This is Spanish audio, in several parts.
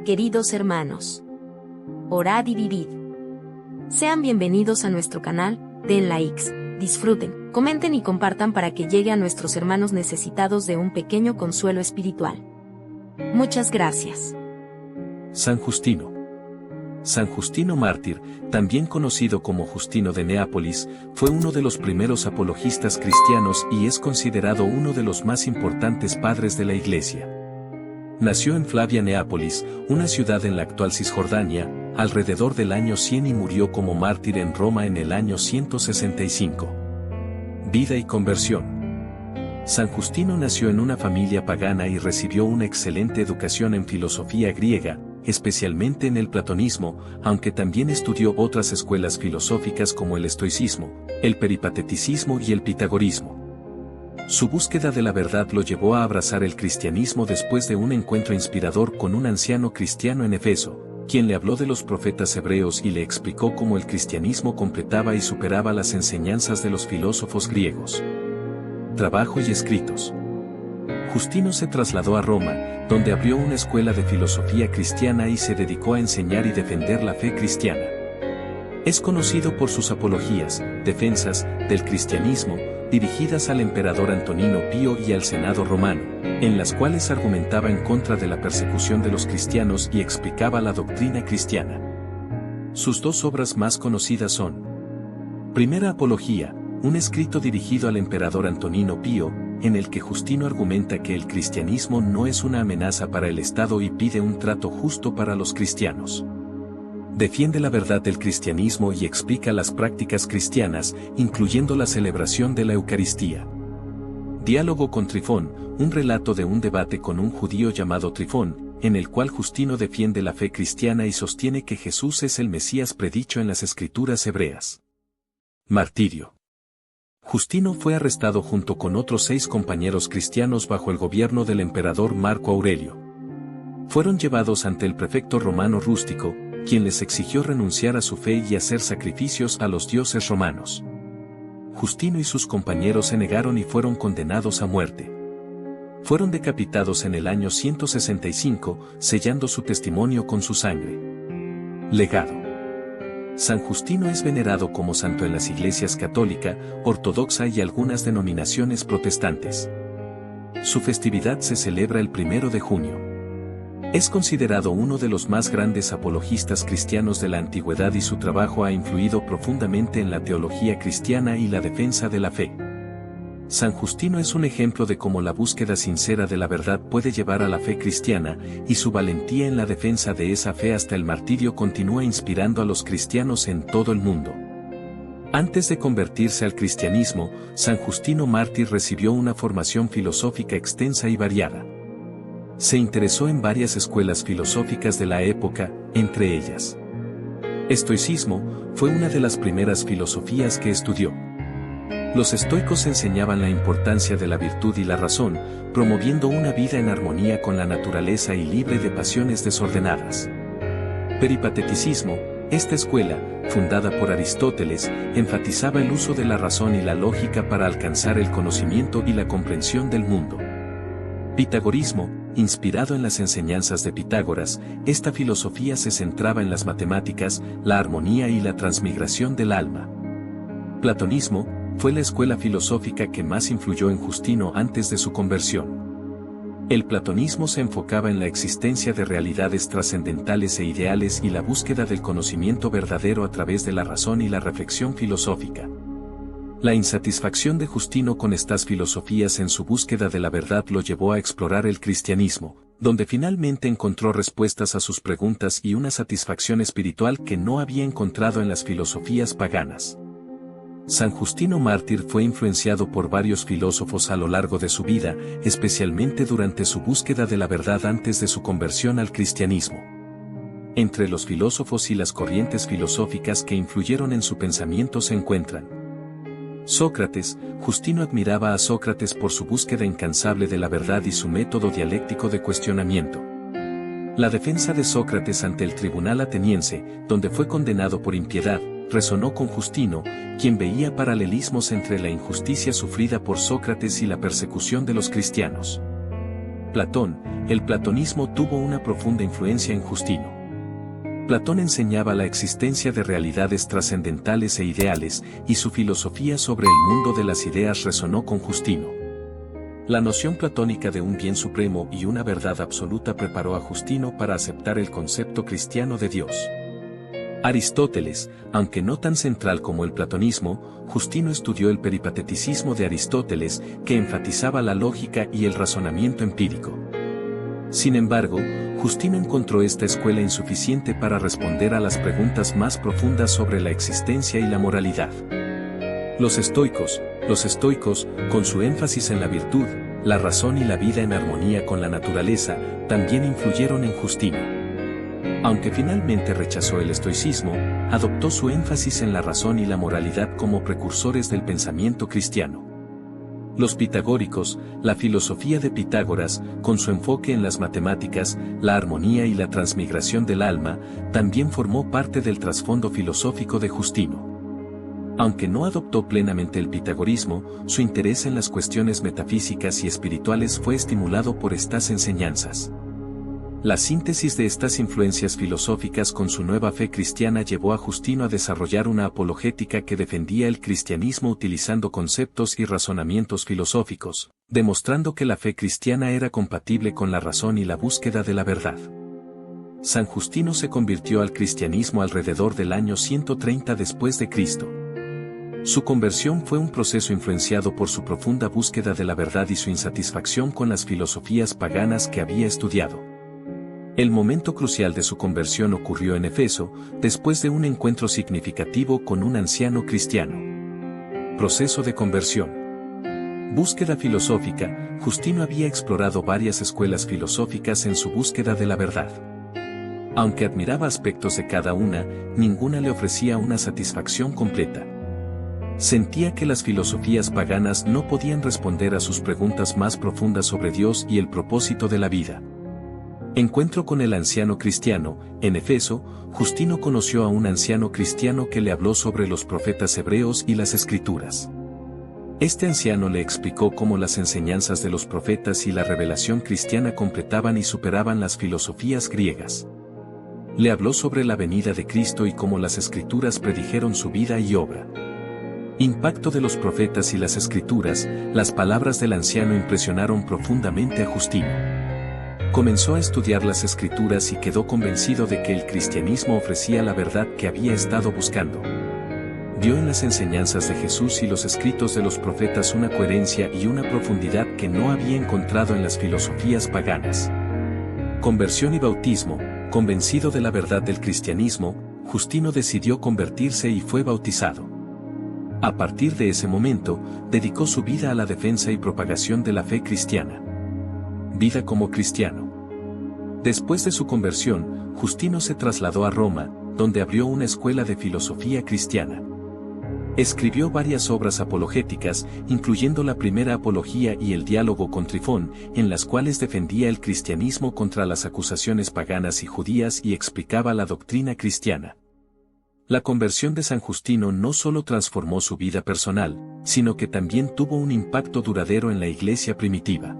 Queridos hermanos, orad y vivid. Sean bienvenidos a nuestro canal, den likes, disfruten, comenten y compartan para que llegue a nuestros hermanos necesitados de un pequeño consuelo espiritual. Muchas gracias. San Justino. San Justino mártir, también conocido como Justino de Neápolis, fue uno de los primeros apologistas cristianos y es considerado uno de los más importantes padres de la Iglesia. Nació en Flavia Neápolis, una ciudad en la actual Cisjordania, alrededor del año 100 y murió como mártir en Roma en el año 165. Vida y conversión. San Justino nació en una familia pagana y recibió una excelente educación en filosofía griega, especialmente en el platonismo, aunque también estudió otras escuelas filosóficas como el estoicismo, el peripateticismo y el pitagorismo. Su búsqueda de la verdad lo llevó a abrazar el cristianismo después de un encuentro inspirador con un anciano cristiano en Efeso, quien le habló de los profetas hebreos y le explicó cómo el cristianismo completaba y superaba las enseñanzas de los filósofos griegos. Trabajo y escritos. Justino se trasladó a Roma, donde abrió una escuela de filosofía cristiana y se dedicó a enseñar y defender la fe cristiana. Es conocido por sus apologías, defensas, del cristianismo, dirigidas al emperador Antonino Pío y al Senado romano, en las cuales argumentaba en contra de la persecución de los cristianos y explicaba la doctrina cristiana. Sus dos obras más conocidas son: Primera Apología, un escrito dirigido al emperador Antonino Pío, en el que Justino argumenta que el cristianismo no es una amenaza para el Estado y pide un trato justo para los cristianos. Defiende la verdad del cristianismo y explica las prácticas cristianas, incluyendo la celebración de la Eucaristía. Diálogo con Trifón, un relato de un debate con un judío llamado Trifón, en el cual Justino defiende la fe cristiana y sostiene que Jesús es el Mesías predicho en las Escrituras hebreas. Martirio. Justino fue arrestado junto con otros 6 compañeros cristianos bajo el gobierno del emperador Marco Aurelio. Fueron llevados ante el prefecto romano Rústico, quien les exigió renunciar a su fe y hacer sacrificios a los dioses romanos. Justino y sus compañeros se negaron y fueron condenados a muerte. Fueron decapitados en el año 165, sellando su testimonio con su sangre. Legado. San Justino es venerado como santo en las iglesias católica, ortodoxa y algunas denominaciones protestantes. Su festividad se celebra el 1 de junio. Es considerado uno de los más grandes apologistas cristianos de la antigüedad y su trabajo ha influido profundamente en la teología cristiana y la defensa de la fe. San Justino es un ejemplo de cómo la búsqueda sincera de la verdad puede llevar a la fe cristiana, y su valentía en la defensa de esa fe hasta el martirio continúa inspirando a los cristianos en todo el mundo. Antes de convertirse al cristianismo, San Justino mártir recibió una formación filosófica extensa y variada. Se interesó en varias escuelas filosóficas de la época, entre ellas. Estoicismo fue una de las primeras filosofías que estudió. Los estoicos enseñaban la importancia de la virtud y la razón, promoviendo una vida en armonía con la naturaleza y libre de pasiones desordenadas. Peripateticismo, esta escuela, fundada por Aristóteles, enfatizaba el uso de la razón y la lógica para alcanzar el conocimiento y la comprensión del mundo. Pitagorismo, inspirado en las enseñanzas de Pitágoras, esta filosofía se centraba en las matemáticas, la armonía y la transmigración del alma. Platonismo, fue la escuela filosófica que más influyó en Justino antes de su conversión. El platonismo se enfocaba en la existencia de realidades trascendentales e ideales y la búsqueda del conocimiento verdadero a través de la razón y la reflexión filosófica. La insatisfacción de Justino con estas filosofías en su búsqueda de la verdad lo llevó a explorar el cristianismo, donde finalmente encontró respuestas a sus preguntas y una satisfacción espiritual que no había encontrado en las filosofías paganas. San Justino mártir fue influenciado por varios filósofos a lo largo de su vida, especialmente durante su búsqueda de la verdad antes de su conversión al cristianismo. Entre los filósofos y las corrientes filosóficas que influyeron en su pensamiento se encuentran Sócrates. Justino admiraba a Sócrates por su búsqueda incansable de la verdad y su método dialéctico de cuestionamiento. La defensa de Sócrates ante el tribunal ateniense, donde fue condenado por impiedad, resonó con Justino, quien veía paralelismos entre la injusticia sufrida por Sócrates y la persecución de los cristianos. Platón. El platonismo tuvo una profunda influencia en Justino. Platón enseñaba la existencia de realidades trascendentales e ideales, y su filosofía sobre el mundo de las ideas resonó con Justino. La noción platónica de un bien supremo y una verdad absoluta preparó a Justino para aceptar el concepto cristiano de Dios. Aristóteles, aunque no tan central como el platonismo, Justino estudió el peripateticismo de Aristóteles, que enfatizaba la lógica y el razonamiento empírico. Sin embargo, Justino encontró esta escuela insuficiente para responder a las preguntas más profundas sobre la existencia y la moralidad. Los estoicos, con su énfasis en la virtud, la razón y la vida en armonía con la naturaleza, también influyeron en Justino. Aunque finalmente rechazó el estoicismo, adoptó su énfasis en la razón y la moralidad como precursores del pensamiento cristiano. Los pitagóricos, la filosofía de Pitágoras, con su enfoque en las matemáticas, la armonía y la transmigración del alma, también formó parte del trasfondo filosófico de Justino. Aunque no adoptó plenamente el pitagorismo, su interés en las cuestiones metafísicas y espirituales fue estimulado por estas enseñanzas. La síntesis de estas influencias filosóficas con su nueva fe cristiana llevó a Justino a desarrollar una apologética que defendía el cristianismo utilizando conceptos y razonamientos filosóficos, demostrando que la fe cristiana era compatible con la razón y la búsqueda de la verdad. San Justino se convirtió al cristianismo alrededor del año 130 después de Cristo. Su conversión fue un proceso influenciado por su profunda búsqueda de la verdad y su insatisfacción con las filosofías paganas que había estudiado. El momento crucial de su conversión ocurrió en Éfeso, después de un encuentro significativo con un anciano cristiano. Proceso de conversión. Búsqueda filosófica. Justino había explorado varias escuelas filosóficas en su búsqueda de la verdad. Aunque admiraba aspectos de cada una, ninguna le ofrecía una satisfacción completa. Sentía que las filosofías paganas no podían responder a sus preguntas más profundas sobre Dios y el propósito de la vida. Encuentro con el anciano cristiano. En Éfeso, Justino conoció a un anciano cristiano que le habló sobre los profetas hebreos y las escrituras. Este anciano le explicó cómo las enseñanzas de los profetas y la revelación cristiana completaban y superaban las filosofías griegas. Le habló sobre la venida de Cristo y cómo las escrituras predijeron su vida y obra. Impacto de los profetas y las escrituras. Las palabras del anciano impresionaron profundamente a Justino. Comenzó a estudiar las escrituras y quedó convencido de que el cristianismo ofrecía la verdad que había estado buscando. Vio en las enseñanzas de Jesús y los escritos de los profetas una coherencia y una profundidad que no había encontrado en las filosofías paganas. Conversión y bautismo. Convencido de la verdad del cristianismo, Justino decidió convertirse y fue bautizado. A partir de ese momento, dedicó su vida a la defensa y propagación de la fe cristiana. Vida como cristiano. Después de su conversión, Justino se trasladó a Roma, donde abrió una escuela de filosofía cristiana. Escribió varias obras apologéticas, incluyendo la primera apología y el diálogo con Trifón, en las cuales defendía el cristianismo contra las acusaciones paganas y judías y explicaba la doctrina cristiana. La conversión de San Justino no solo transformó su vida personal, sino que también tuvo un impacto duradero en la iglesia primitiva.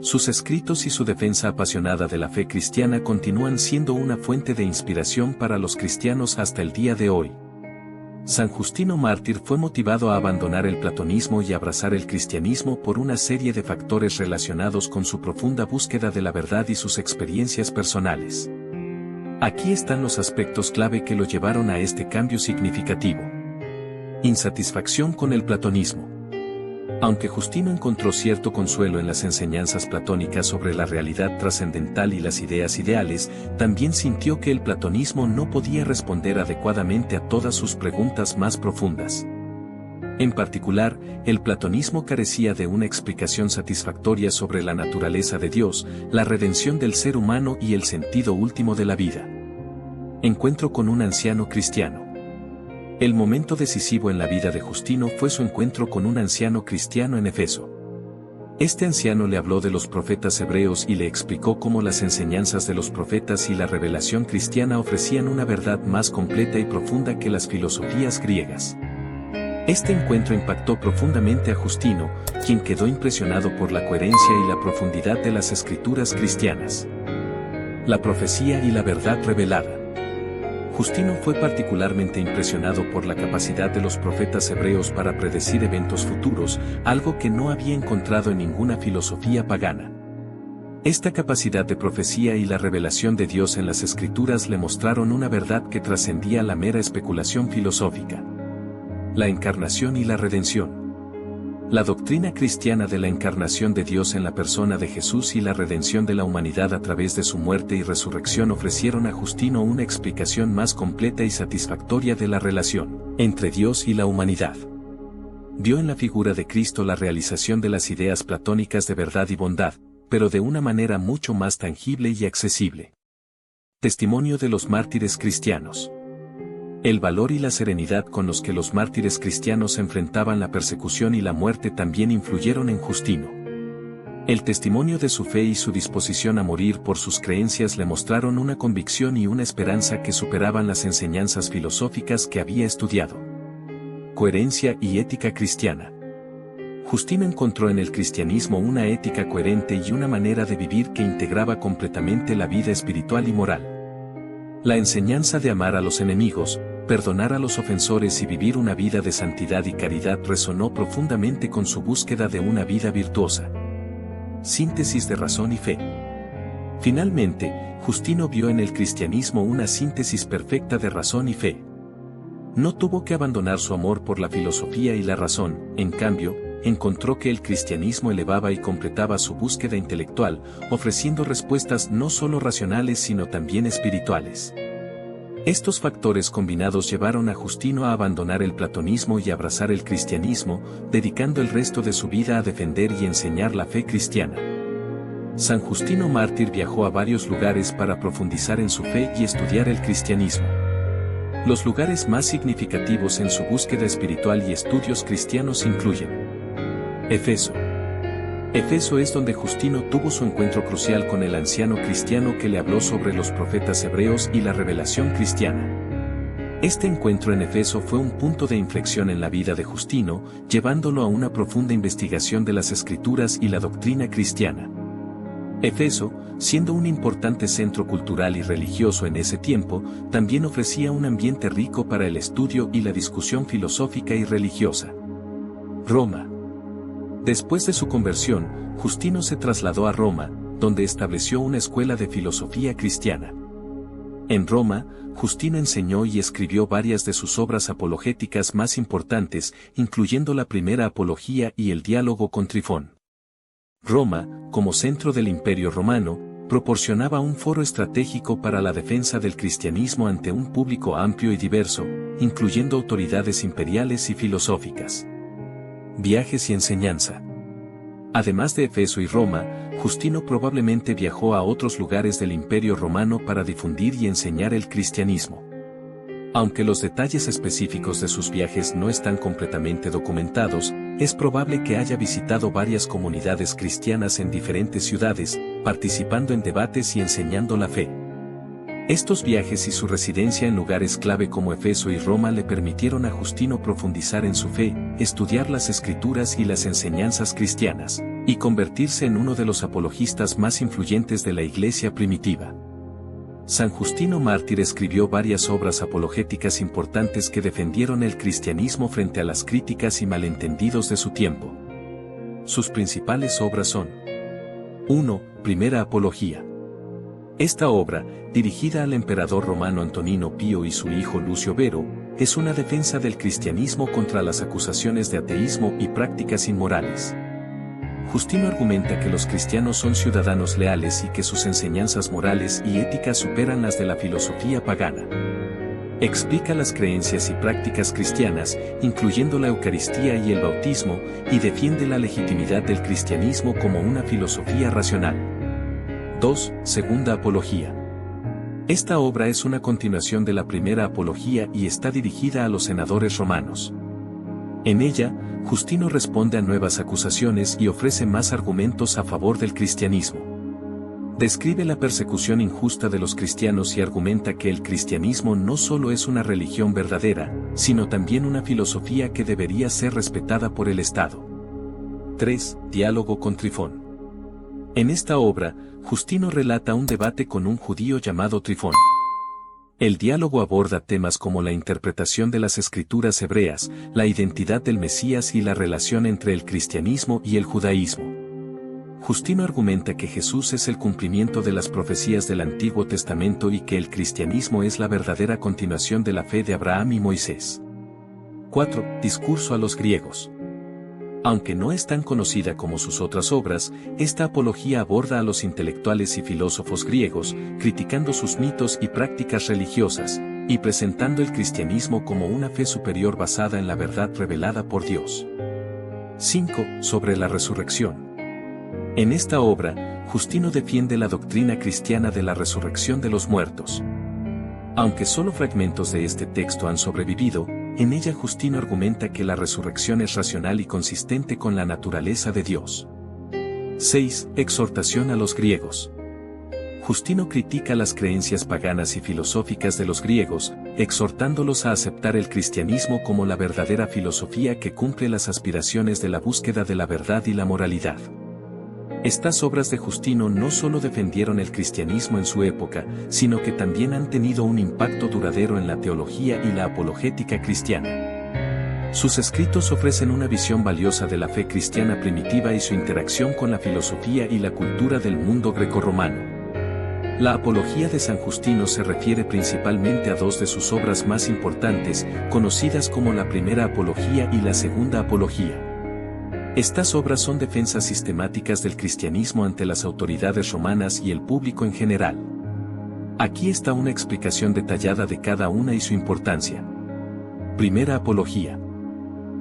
Sus escritos y su defensa apasionada de la fe cristiana continúan siendo una fuente de inspiración para los cristianos hasta el día de hoy. San Justino mártir fue motivado a abandonar el platonismo y abrazar el cristianismo por una serie de factores relacionados con su profunda búsqueda de la verdad y sus experiencias personales. Aquí están los aspectos clave que lo llevaron a este cambio significativo. Insatisfacción con el platonismo. Aunque Justino encontró cierto consuelo en las enseñanzas platónicas sobre la realidad trascendental y las ideas ideales, también sintió que el platonismo no podía responder adecuadamente a todas sus preguntas más profundas. En particular, el platonismo carecía de una explicación satisfactoria sobre la naturaleza de Dios, la redención del ser humano y el sentido último de la vida. Encuentro con un anciano cristiano. El momento decisivo en la vida de Justino fue su encuentro con un anciano cristiano en Éfeso. Este anciano le habló de los profetas hebreos y le explicó cómo las enseñanzas de los profetas y la revelación cristiana ofrecían una verdad más completa y profunda que las filosofías griegas. Este encuentro impactó profundamente a Justino, quien quedó impresionado por la coherencia y la profundidad de las escrituras cristianas. La profecía y la verdad revelada. Justino fue particularmente impresionado por la capacidad de los profetas hebreos para predecir eventos futuros, algo que no había encontrado en ninguna filosofía pagana. Esta capacidad de profecía y la revelación de Dios en las Escrituras le mostraron una verdad que trascendía la mera especulación filosófica. La encarnación y la redención. La doctrina cristiana de la encarnación de Dios en la persona de Jesús y la redención de la humanidad a través de su muerte y resurrección ofrecieron a Justino una explicación más completa y satisfactoria de la relación entre Dios y la humanidad. Vio en la figura de Cristo la realización de las ideas platónicas de verdad y bondad, pero de una manera mucho más tangible y accesible. Testimonio de los mártires cristianos. El valor y la serenidad con los que los mártires cristianos enfrentaban la persecución y la muerte también influyeron en Justino. El testimonio de su fe y su disposición a morir por sus creencias le mostraron una convicción y una esperanza que superaban las enseñanzas filosóficas que había estudiado. Coherencia y ética cristiana. Justino encontró en el cristianismo una ética coherente y una manera de vivir que integraba completamente la vida espiritual y moral. La enseñanza de amar a los enemigos, perdonar a los ofensores y vivir una vida de santidad y caridad resonó profundamente con su búsqueda de una vida virtuosa. Síntesis de razón y fe. Finalmente, Justino vio en el cristianismo una síntesis perfecta de razón y fe. No tuvo que abandonar su amor por la filosofía y la razón, en cambio, encontró que el cristianismo elevaba y completaba su búsqueda intelectual, ofreciendo respuestas no solo racionales sino también espirituales. Estos factores combinados llevaron a Justino a abandonar el platonismo y abrazar el cristianismo, dedicando el resto de su vida a defender y enseñar la fe cristiana. San Justino Mártir viajó a varios lugares para profundizar en su fe y estudiar el cristianismo. Los lugares más significativos en su búsqueda espiritual y estudios cristianos incluyen Éfeso. Éfeso es donde Justino tuvo su encuentro crucial con el anciano cristiano que le habló sobre los profetas hebreos y la revelación cristiana. Este encuentro en Éfeso fue un punto de inflexión en la vida de Justino, llevándolo a una profunda investigación de las Escrituras y la doctrina cristiana. Éfeso, siendo un importante centro cultural y religioso en ese tiempo, también ofrecía un ambiente rico para el estudio y la discusión filosófica y religiosa. Roma. Después de su conversión, Justino se trasladó a Roma, donde estableció una escuela de filosofía cristiana. En Roma, Justino enseñó y escribió varias de sus obras apologéticas más importantes, incluyendo la primera apología y el diálogo con Trifón. Roma, como centro del Imperio Romano, proporcionaba un foro estratégico para la defensa del cristianismo ante un público amplio y diverso, incluyendo autoridades imperiales y filosóficas. Viajes y enseñanza. Además de Éfeso y Roma, Justino probablemente viajó a otros lugares del Imperio Romano para difundir y enseñar el cristianismo. Aunque los detalles específicos de sus viajes no están completamente documentados, es probable que haya visitado varias comunidades cristianas en diferentes ciudades, participando en debates y enseñando la fe. Estos viajes y su residencia en lugares clave como Éfeso y Roma le permitieron a Justino profundizar en su fe, estudiar las Escrituras y las enseñanzas cristianas, y convertirse en uno de los apologistas más influyentes de la Iglesia primitiva. San Justino Mártir escribió varias obras apologéticas importantes que defendieron el cristianismo frente a las críticas y malentendidos de su tiempo. Sus principales obras son: 1. Primera Apología. Esta obra, dirigida al emperador romano Antonino Pío y su hijo Lucio Vero, es una defensa del cristianismo contra las acusaciones de ateísmo y prácticas inmorales. Justino argumenta que los cristianos son ciudadanos leales y que sus enseñanzas morales y éticas superan las de la filosofía pagana. Explica las creencias y prácticas cristianas, incluyendo la Eucaristía y el bautismo, y defiende la legitimidad del cristianismo como una filosofía racional. 2. Segunda Apología. Esta obra es una continuación de la primera apología y está dirigida a los senadores romanos. En ella, Justino responde a nuevas acusaciones y ofrece más argumentos a favor del cristianismo. Describe la persecución injusta de los cristianos y argumenta que el cristianismo no solo es una religión verdadera, sino también una filosofía que debería ser respetada por el Estado. 3. Diálogo con Trifón. En esta obra, Justino relata un debate con un judío llamado Trifón. El diálogo aborda temas como la interpretación de las escrituras hebreas, la identidad del Mesías y la relación entre el cristianismo y el judaísmo. Justino argumenta que Jesús es el cumplimiento de las profecías del Antiguo Testamento y que el cristianismo es la verdadera continuación de la fe de Abraham y Moisés. 4. Discurso a los griegos. Aunque no es tan conocida como sus otras obras, esta apología aborda a los intelectuales y filósofos griegos, criticando sus mitos y prácticas religiosas, y presentando el cristianismo como una fe superior basada en la verdad revelada por Dios. 5. Sobre la resurrección. En esta obra, Justino defiende la doctrina cristiana de la resurrección de los muertos. Aunque solo fragmentos de este texto han sobrevivido, en ella Justino argumenta que la resurrección es racional y consistente con la naturaleza de Dios. 6. Exhortación a los griegos. Justino critica las creencias paganas y filosóficas de los griegos, exhortándolos a aceptar el cristianismo como la verdadera filosofía que cumple las aspiraciones de la búsqueda de la verdad y la moralidad. Estas obras de Justino no solo defendieron el cristianismo en su época, sino que también han tenido un impacto duradero en la teología y la apologética cristiana. Sus escritos ofrecen una visión valiosa de la fe cristiana primitiva y su interacción con la filosofía y la cultura del mundo grecorromano. La apología de San Justino se refiere principalmente a dos de sus obras más importantes, conocidas como la Primera Apología y la Segunda Apología. Estas obras son defensas sistemáticas del cristianismo ante las autoridades romanas y el público en general. Aquí está una explicación detallada de cada una y su importancia. Primera Apología.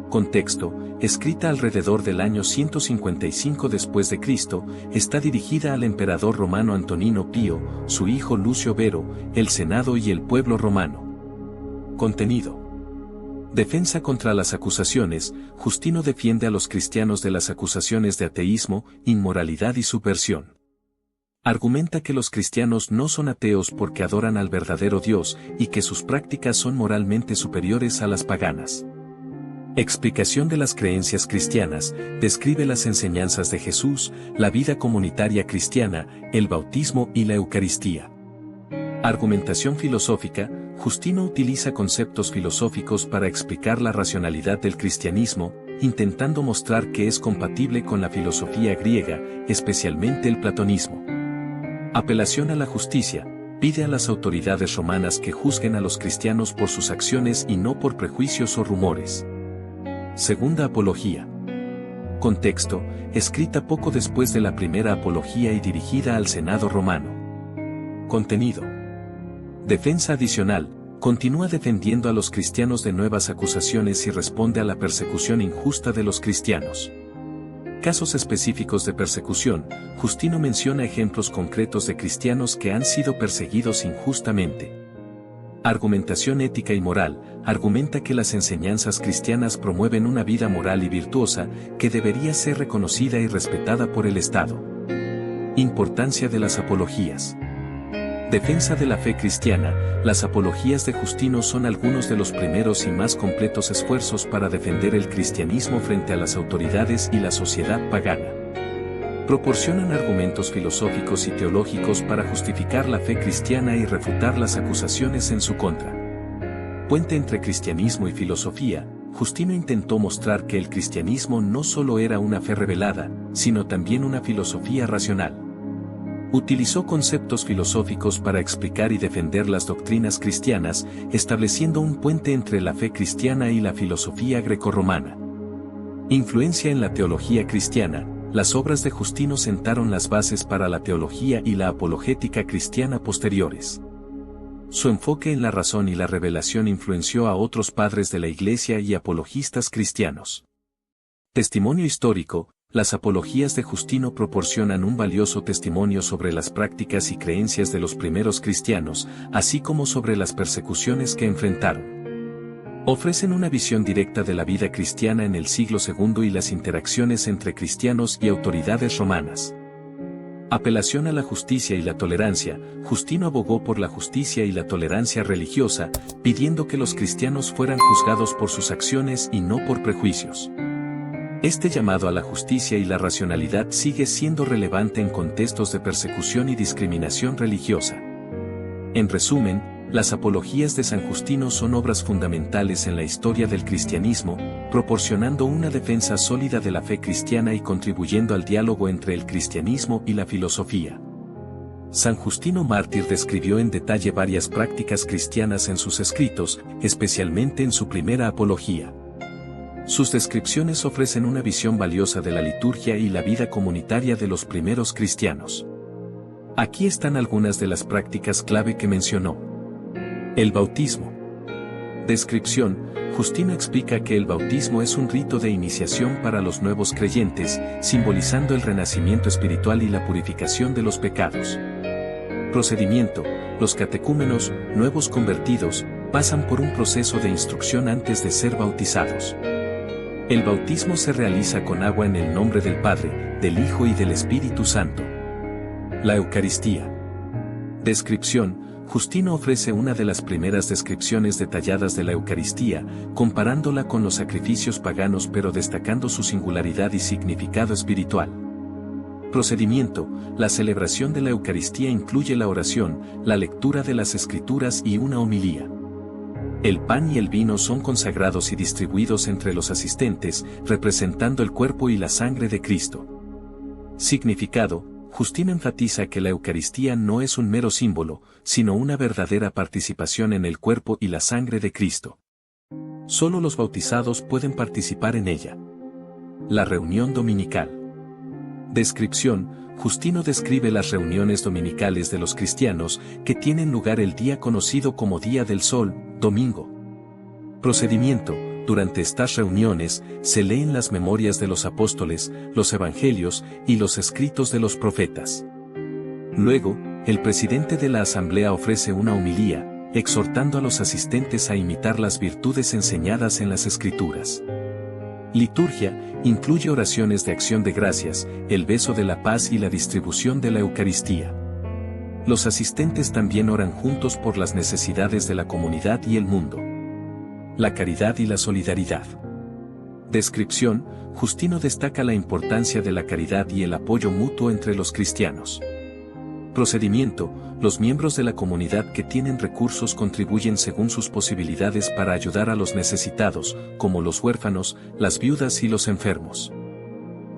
Contexto: escrita alrededor del año 155 después de Cristo, está dirigida al emperador romano Antonino Pío, su hijo Lucio Vero, el Senado y el pueblo romano. Contenido: defensa contra las acusaciones. Justino defiende a los cristianos de las acusaciones de ateísmo, inmoralidad y subversión. Argumenta que los cristianos no son ateos porque adoran al verdadero Dios y que sus prácticas son moralmente superiores a las paganas. Explicación de las creencias cristianas: describe las enseñanzas de Jesús, la vida comunitaria cristiana, el bautismo y la Eucaristía. Argumentación filosófica: Justino utiliza conceptos filosóficos para explicar la racionalidad del cristianismo, intentando mostrar que es compatible con la filosofía griega, especialmente el platonismo. Apelación a la justicia: pide a las autoridades romanas que juzguen a los cristianos por sus acciones y no por prejuicios o rumores. Segunda Apología. Contexto: escrita poco después de la Primera Apología y dirigida al Senado romano. Contenido: defensa adicional: continúa defendiendo a los cristianos de nuevas acusaciones y responde a la persecución injusta de los cristianos. Casos específicos de persecución: Justino menciona ejemplos concretos de cristianos que han sido perseguidos injustamente. Argumentación ética y moral: argumenta que las enseñanzas cristianas promueven una vida moral y virtuosa, que debería ser reconocida y respetada por el Estado. Importancia de las apologías. Defensa de la fe cristiana: las apologías de Justino son algunos de los primeros y más completos esfuerzos para defender el cristianismo frente a las autoridades y la sociedad pagana. Proporcionan argumentos filosóficos y teológicos para justificar la fe cristiana y refutar las acusaciones en su contra. Puente entre cristianismo y filosofía: Justino intentó mostrar que el cristianismo no solo era una fe revelada, sino también una filosofía racional. Utilizó conceptos filosóficos para explicar y defender las doctrinas cristianas, estableciendo un puente entre la fe cristiana y la filosofía grecorromana. Influencia en la teología cristiana: las obras de Justino sentaron las bases para la teología y la apologética cristiana posteriores. Su enfoque en la razón y la revelación influenció a otros padres de la Iglesia y apologistas cristianos. Testimonio histórico: las apologías de Justino proporcionan un valioso testimonio sobre las prácticas y creencias de los primeros cristianos, así como sobre las persecuciones que enfrentaron. Ofrecen una visión directa de la vida cristiana en el siglo II y las interacciones entre cristianos y autoridades romanas. Apelación a la justicia y la tolerancia. Justino abogó por la justicia y la tolerancia religiosa, pidiendo que los cristianos fueran juzgados por sus acciones y no por prejuicios. Este llamado a la justicia y la racionalidad sigue siendo relevante en contextos de persecución y discriminación religiosa. En resumen, las apologías de San Justino son obras fundamentales en la historia del cristianismo, proporcionando una defensa sólida de la fe cristiana y contribuyendo al diálogo entre el cristianismo y la filosofía. San Justino Mártir describió en detalle varias prácticas cristianas en sus escritos, especialmente en su primera apología. Sus descripciones ofrecen una visión valiosa de la liturgia y la vida comunitaria de los primeros cristianos. Aquí están algunas de las prácticas clave que mencionó. El bautismo. Descripción. Justino explica que el bautismo es un rito de iniciación para los nuevos creyentes, simbolizando el renacimiento espiritual y la purificación de los pecados. Procedimiento. Los catecúmenos, nuevos convertidos, pasan por un proceso de instrucción antes de ser bautizados. El bautismo se realiza con agua en el nombre del Padre, del Hijo y del Espíritu Santo. La Eucaristía. Descripción. Justino ofrece una de las primeras descripciones detalladas de la Eucaristía, comparándola con los sacrificios paganos pero destacando su singularidad y significado espiritual. Procedimiento. La celebración de la Eucaristía incluye la oración, la lectura de las Escrituras y una homilía. El pan y el vino son consagrados y distribuidos entre los asistentes, representando el cuerpo y la sangre de Cristo. Significado. Justino enfatiza que la Eucaristía no es un mero símbolo, sino una verdadera participación en el cuerpo y la sangre de Cristo. Solo los bautizados pueden participar en ella. La reunión dominical. Descripción. Justino describe las reuniones dominicales de los cristianos, que tienen lugar el día conocido como Día del Sol, domingo. Procedimiento. Durante estas reuniones, se leen las memorias de los apóstoles, los evangelios y los escritos de los profetas. Luego, el presidente de la asamblea ofrece una homilía, exhortando a los asistentes a imitar las virtudes enseñadas en las Escrituras. Liturgia, incluye oraciones de acción de gracias, el beso de la paz y la distribución de la Eucaristía. Los asistentes también oran juntos por las necesidades de la comunidad y el mundo. La caridad y la solidaridad. Descripción. Justino destaca la importancia de la caridad y el apoyo mutuo entre los cristianos. Procedimiento. Los miembros de la comunidad que tienen recursos contribuyen según sus posibilidades para ayudar a los necesitados, como los huérfanos, las viudas y los enfermos.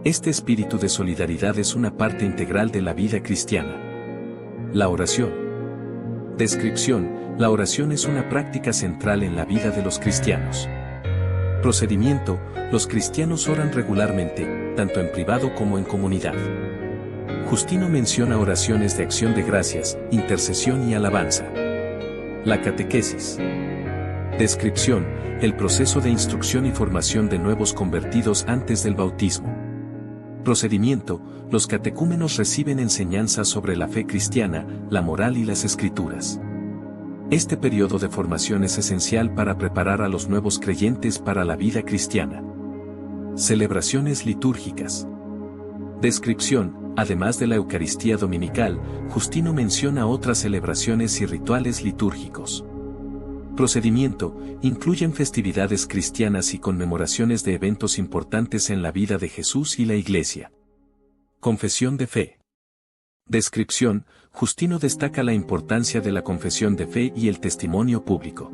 Este espíritu de solidaridad es una parte integral de la vida cristiana. La oración. Descripción. La oración es una práctica central en la vida de los cristianos. Procedimiento. Los cristianos oran regularmente, tanto en privado como en comunidad. Justino menciona oraciones de acción de gracias, intercesión y alabanza. La catequesis. Descripción. El proceso de instrucción y formación de nuevos convertidos antes del bautismo. Procedimiento. Los catecúmenos reciben enseñanzas sobre la fe cristiana, la moral y las Escrituras. Este periodo de formación es esencial para preparar a los nuevos creyentes para la vida cristiana. Celebraciones litúrgicas. Descripción. Además de la Eucaristía dominical, Justino menciona otras celebraciones y rituales litúrgicos. Procedimiento. Incluyen festividades cristianas y conmemoraciones de eventos importantes en la vida de Jesús y la Iglesia. Confesión de fe. Descripción. Justino destaca la importancia de la confesión de fe y el testimonio público.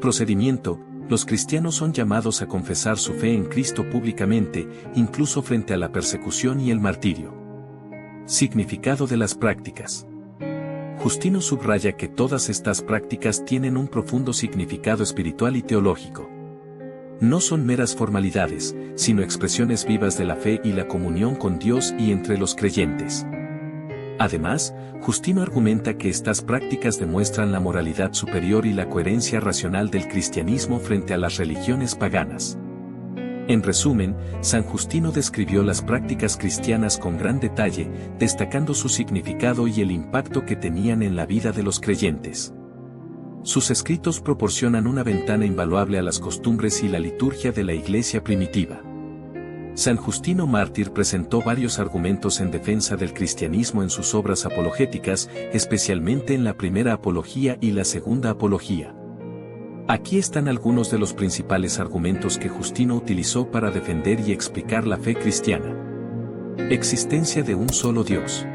Procedimiento. Los cristianos son llamados a confesar su fe en Cristo públicamente, incluso frente a la persecución y el martirio. Significado de las prácticas. Justino subraya que todas estas prácticas tienen un profundo significado espiritual y teológico. No son meras formalidades, sino expresiones vivas de la fe y la comunión con Dios y entre los creyentes. Además, Justino argumenta que estas prácticas demuestran la moralidad superior y la coherencia racional del cristianismo frente a las religiones paganas. En resumen, San Justino describió las prácticas cristianas con gran detalle, destacando su significado y el impacto que tenían en la vida de los creyentes. Sus escritos proporcionan una ventana invaluable a las costumbres y la liturgia de la Iglesia primitiva. San Justino Mártir presentó varios argumentos en defensa del cristianismo en sus obras apologéticas, especialmente en la primera apología y la segunda apología. Aquí están algunos de los principales argumentos que Justino utilizó para defender y explicar la fe cristiana. Existencia de un solo Dios.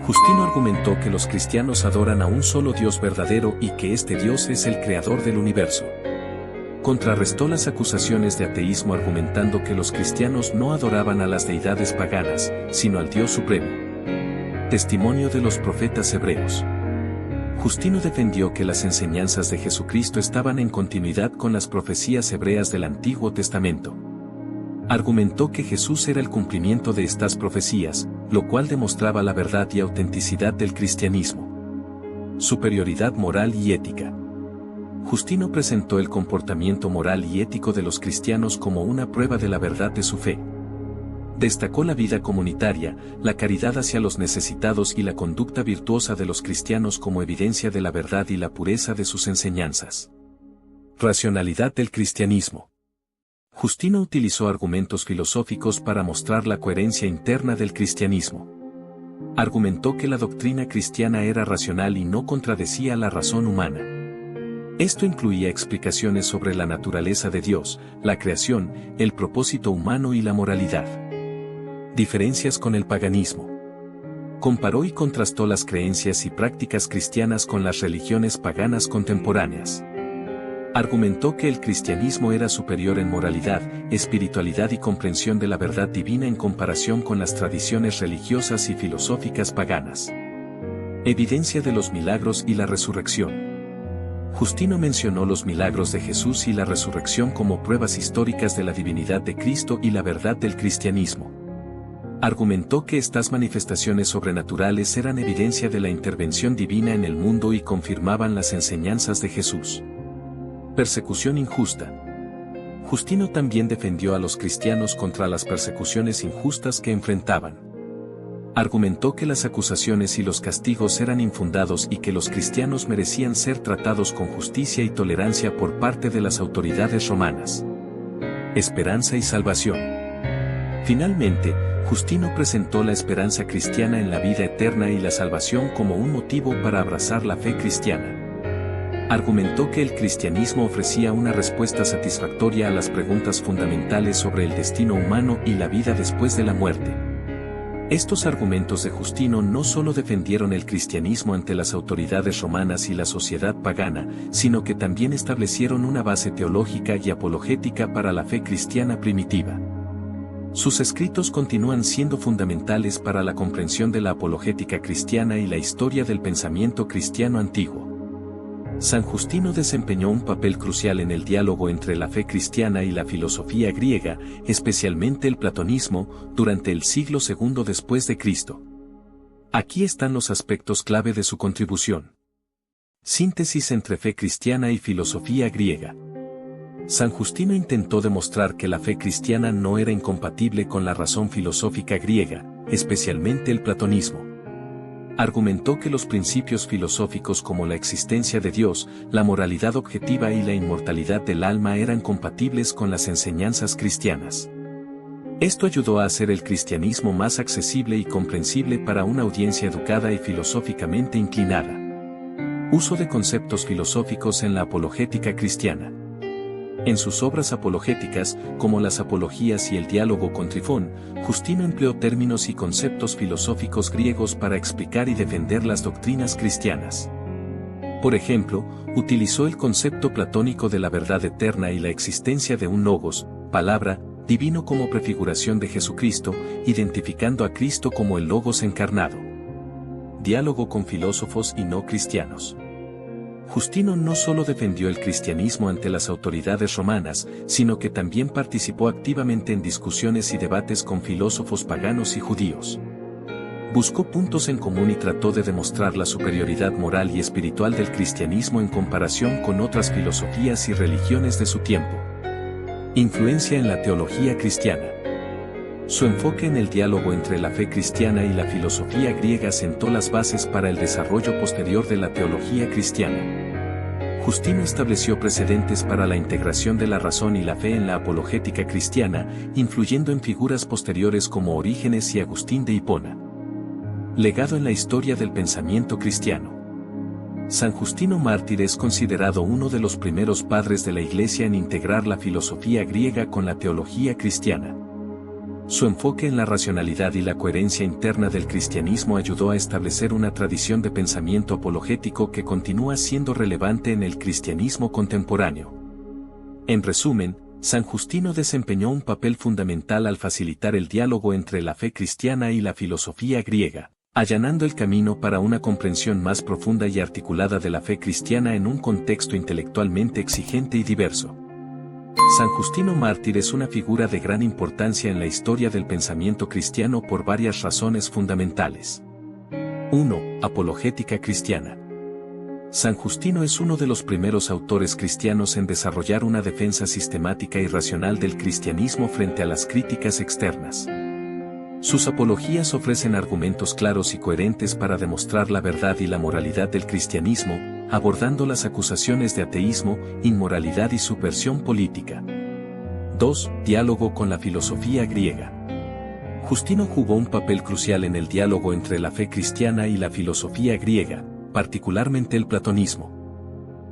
Justino argumentó que los cristianos adoran a un solo Dios verdadero y que este Dios es el creador del universo. Contrarrestó las acusaciones de ateísmo argumentando que los cristianos no adoraban a las deidades paganas, sino al Dios supremo. Testimonio de los profetas hebreos. Justino defendió que las enseñanzas de Jesucristo estaban en continuidad con las profecías hebreas del Antiguo Testamento. Argumentó que Jesús era el cumplimiento de estas profecías, lo cual demostraba la verdad y autenticidad del cristianismo. Superioridad moral y ética. Justino presentó el comportamiento moral y ético de los cristianos como una prueba de la verdad de su fe. Destacó la vida comunitaria, la caridad hacia los necesitados y la conducta virtuosa de los cristianos como evidencia de la verdad y la pureza de sus enseñanzas. Racionalidad del cristianismo. Justino utilizó argumentos filosóficos para mostrar la coherencia interna del cristianismo. Argumentó que la doctrina cristiana era racional y no contradecía la razón humana. Esto incluía explicaciones sobre la naturaleza de Dios, la creación, el propósito humano y la moralidad. Diferencias con el paganismo. Comparó y contrastó las creencias y prácticas cristianas con las religiones paganas contemporáneas. Argumentó que el cristianismo era superior en moralidad, espiritualidad y comprensión de la verdad divina en comparación con las tradiciones religiosas y filosóficas paganas. Evidencia de los milagros y la resurrección. Justino mencionó los milagros de Jesús y la resurrección como pruebas históricas de la divinidad de Cristo y la verdad del cristianismo. Argumentó que estas manifestaciones sobrenaturales eran evidencia de la intervención divina en el mundo y confirmaban las enseñanzas de Jesús. Persecución injusta. Justino también defendió a los cristianos contra las persecuciones injustas que enfrentaban. Argumentó que las acusaciones y los castigos eran infundados y que los cristianos merecían ser tratados con justicia y tolerancia por parte de las autoridades romanas. Esperanza y salvación. Finalmente, Justino presentó la esperanza cristiana en la vida eterna y la salvación como un motivo para abrazar la fe cristiana. Argumentó que el cristianismo ofrecía una respuesta satisfactoria a las preguntas fundamentales sobre el destino humano y la vida después de la muerte. Estos argumentos de Justino no solo defendieron el cristianismo ante las autoridades romanas y la sociedad pagana, sino que también establecieron una base teológica y apologética para la fe cristiana primitiva. Sus escritos continúan siendo fundamentales para la comprensión de la apologética cristiana y la historia del pensamiento cristiano antiguo. San Justino desempeñó un papel crucial en el diálogo entre la fe cristiana y la filosofía griega, especialmente el platonismo, durante el siglo II después de Cristo. Aquí están los aspectos clave de su contribución. Síntesis entre fe cristiana y filosofía griega. San Justino intentó demostrar que la fe cristiana no era incompatible con la razón filosófica griega, especialmente el platonismo. Argumentó que los principios filosóficos como la existencia de Dios, la moralidad objetiva y la inmortalidad del alma eran compatibles con las enseñanzas cristianas. Esto ayudó a hacer el cristianismo más accesible y comprensible para una audiencia educada y filosóficamente inclinada. Uso de conceptos filosóficos en la apologética cristiana. En sus obras apologéticas, como las apologías y el diálogo con Trifón, Justino empleó términos y conceptos filosóficos griegos para explicar y defender las doctrinas cristianas. Por ejemplo, utilizó el concepto platónico de la verdad eterna y la existencia de un logos, palabra, divino como prefiguración de Jesucristo, identificando a Cristo como el logos encarnado. Diálogo con filósofos y no cristianos. Justino no solo defendió el cristianismo ante las autoridades romanas, sino que también participó activamente en discusiones y debates con filósofos paganos y judíos. Buscó puntos en común y trató de demostrar la superioridad moral y espiritual del cristianismo en comparación con otras filosofías y religiones de su tiempo. Influencia en la teología cristiana. Su enfoque en el diálogo entre la fe cristiana y la filosofía griega sentó las bases para el desarrollo posterior de la teología cristiana. Justino estableció precedentes para la integración de la razón y la fe en la apologética cristiana, influyendo en figuras posteriores como Orígenes y Agustín de Hipona. Legado en la historia del pensamiento cristiano. San Justino Mártir es considerado uno de los primeros padres de la Iglesia en integrar la filosofía griega con la teología cristiana. Su enfoque en la racionalidad y la coherencia interna del cristianismo ayudó a establecer una tradición de pensamiento apologético que continúa siendo relevante en el cristianismo contemporáneo. En resumen, San Justino desempeñó un papel fundamental al facilitar el diálogo entre la fe cristiana y la filosofía griega, allanando el camino para una comprensión más profunda y articulada de la fe cristiana en un contexto intelectualmente exigente y diverso. San Justino Mártir es una figura de gran importancia en la historia del pensamiento cristiano por varias razones fundamentales. 1. Apologética cristiana. San Justino es uno de los primeros autores cristianos en desarrollar una defensa sistemática y racional del cristianismo frente a las críticas externas. Sus apologías ofrecen argumentos claros y coherentes para demostrar la verdad y la moralidad del cristianismo, abordando las acusaciones de ateísmo, inmoralidad y subversión política. 2. Diálogo con la filosofía griega. Justino jugó un papel crucial en el diálogo entre la fe cristiana y la filosofía griega, particularmente el platonismo.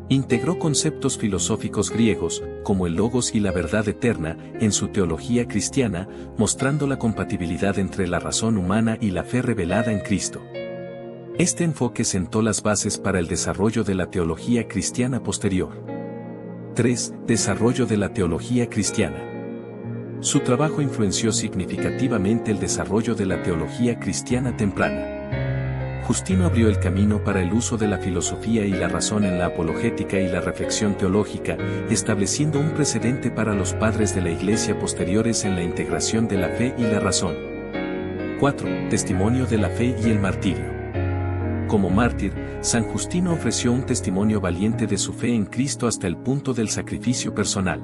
Integró conceptos filosóficos griegos, como el logos y la verdad eterna, en su teología cristiana, mostrando la compatibilidad entre la razón humana y la fe revelada en Cristo. Este enfoque sentó las bases para el desarrollo de la teología cristiana posterior. 3. Desarrollo de la teología cristiana. Su trabajo influenció significativamente el desarrollo de la teología cristiana temprana. Justino abrió el camino para el uso de la filosofía y la razón en la apologética y la reflexión teológica, estableciendo un precedente para los padres de la Iglesia posteriores en la integración de la fe y la razón. 4. Testimonio de la fe y el martirio. Como mártir, San Justino ofreció un testimonio valiente de su fe en Cristo hasta el punto del sacrificio personal.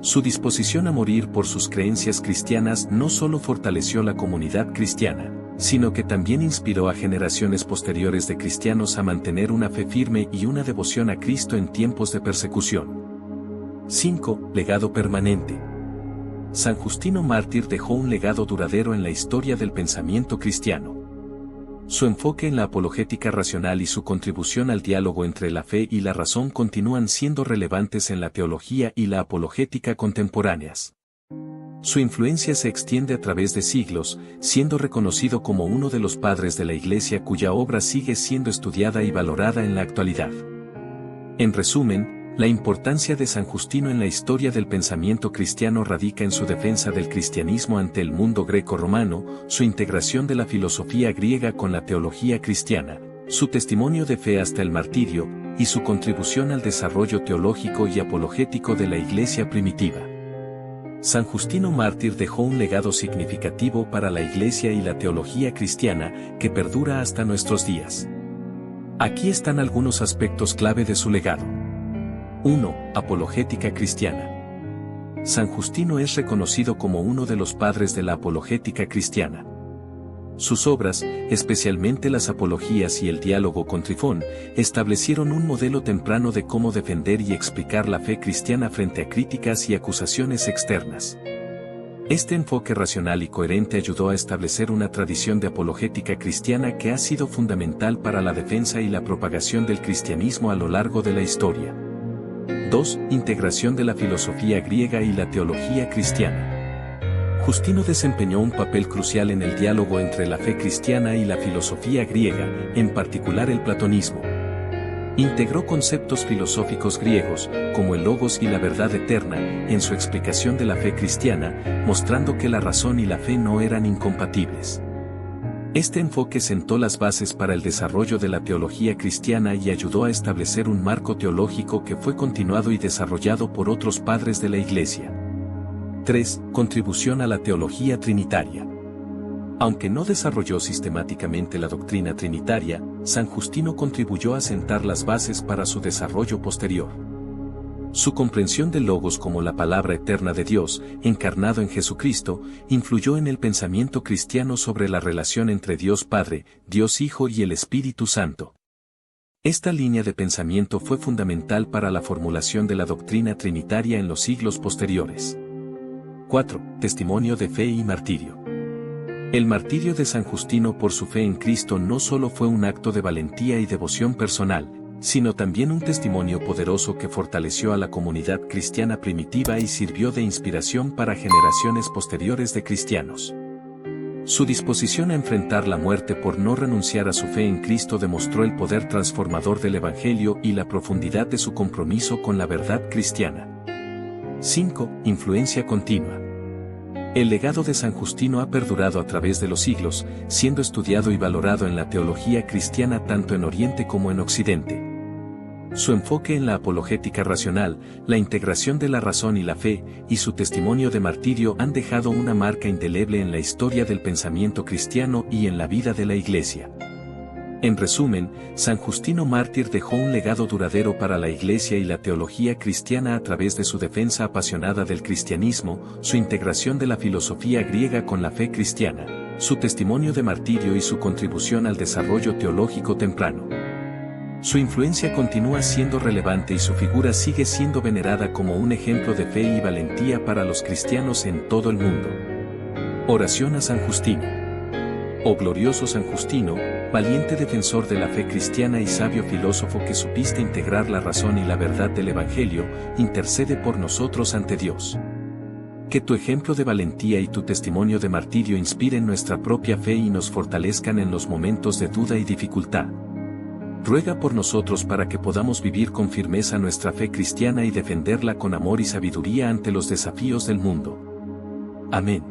Su disposición a morir por sus creencias cristianas no solo fortaleció la comunidad cristiana, sino que también inspiró a generaciones posteriores de cristianos a mantener una fe firme y una devoción a Cristo en tiempos de persecución. 5. Legado permanente. San Justino Mártir dejó un legado duradero en la historia del pensamiento cristiano. Su enfoque en la apologética racional y su contribución al diálogo entre la fe y la razón continúan siendo relevantes en la teología y la apologética contemporáneas. Su influencia se extiende a través de siglos, siendo reconocido como uno de los padres de la Iglesia cuya obra sigue siendo estudiada y valorada en la actualidad. En resumen, la importancia de San Justino en la historia del pensamiento cristiano radica en su defensa del cristianismo ante el mundo greco-romano, su integración de la filosofía griega con la teología cristiana, su testimonio de fe hasta el martirio, y su contribución al desarrollo teológico y apologético de la Iglesia primitiva. San Justino Mártir dejó un legado significativo para la Iglesia y la teología cristiana, que perdura hasta nuestros días. Aquí están algunos aspectos clave de su legado. 1. Apologética cristiana. San Justino es reconocido como uno de los padres de la apologética cristiana. Sus obras, especialmente las apologías y el diálogo con Trifón, establecieron un modelo temprano de cómo defender y explicar la fe cristiana frente a críticas y acusaciones externas. Este enfoque racional y coherente ayudó a establecer una tradición de apologética cristiana que ha sido fundamental para la defensa y la propagación del cristianismo a lo largo de la historia. 2. Integración de la filosofía griega y la teología cristiana. Justino desempeñó un papel crucial en el diálogo entre la fe cristiana y la filosofía griega, en particular el platonismo. Integró conceptos filosóficos griegos, como el logos y la verdad eterna, en su explicación de la fe cristiana, mostrando que la razón y la fe no eran incompatibles. Este enfoque sentó las bases para el desarrollo de la teología cristiana y ayudó a establecer un marco teológico que fue continuado y desarrollado por otros padres de la Iglesia. 3. Contribución a la teología trinitaria. Aunque no desarrolló sistemáticamente la doctrina trinitaria, San Justino contribuyó a sentar las bases para su desarrollo posterior. Su comprensión del Logos como la palabra eterna de Dios, encarnado en Jesucristo, influyó en el pensamiento cristiano sobre la relación entre Dios Padre, Dios Hijo y el Espíritu Santo. Esta línea de pensamiento fue fundamental para la formulación de la doctrina trinitaria en los siglos posteriores. 4. Testimonio de fe y martirio. El martirio de San Justino por su fe en Cristo no solo fue un acto de valentía y devoción personal, sino también un testimonio poderoso que fortaleció a la comunidad cristiana primitiva y sirvió de inspiración para generaciones posteriores de cristianos. Su disposición a enfrentar la muerte por no renunciar a su fe en Cristo demostró el poder transformador del Evangelio y la profundidad de su compromiso con la verdad cristiana. 5. Influencia continua. El legado de San Justino ha perdurado a través de los siglos, siendo estudiado y valorado en la teología cristiana tanto en Oriente como en Occidente. Su enfoque en la apologética racional, la integración de la razón y la fe, y su testimonio de martirio han dejado una marca indeleble en la historia del pensamiento cristiano y en la vida de la Iglesia. En resumen, San Justino mártir dejó un legado duradero para la Iglesia y la teología cristiana a través de su defensa apasionada del cristianismo, su integración de la filosofía griega con la fe cristiana, su testimonio de martirio y su contribución al desarrollo teológico temprano. Su influencia continúa siendo relevante y su figura sigue siendo venerada como un ejemplo de fe y valentía para los cristianos en todo el mundo. Oración a San Justino. Oh glorioso San Justino, valiente defensor de la fe cristiana y sabio filósofo que supiste integrar la razón y la verdad del Evangelio, intercede por nosotros ante Dios. Que tu ejemplo de valentía y tu testimonio de martirio inspiren nuestra propia fe y nos fortalezcan en los momentos de duda y dificultad. Ruega por nosotros para que podamos vivir con firmeza nuestra fe cristiana y defenderla con amor y sabiduría ante los desafíos del mundo. Amén.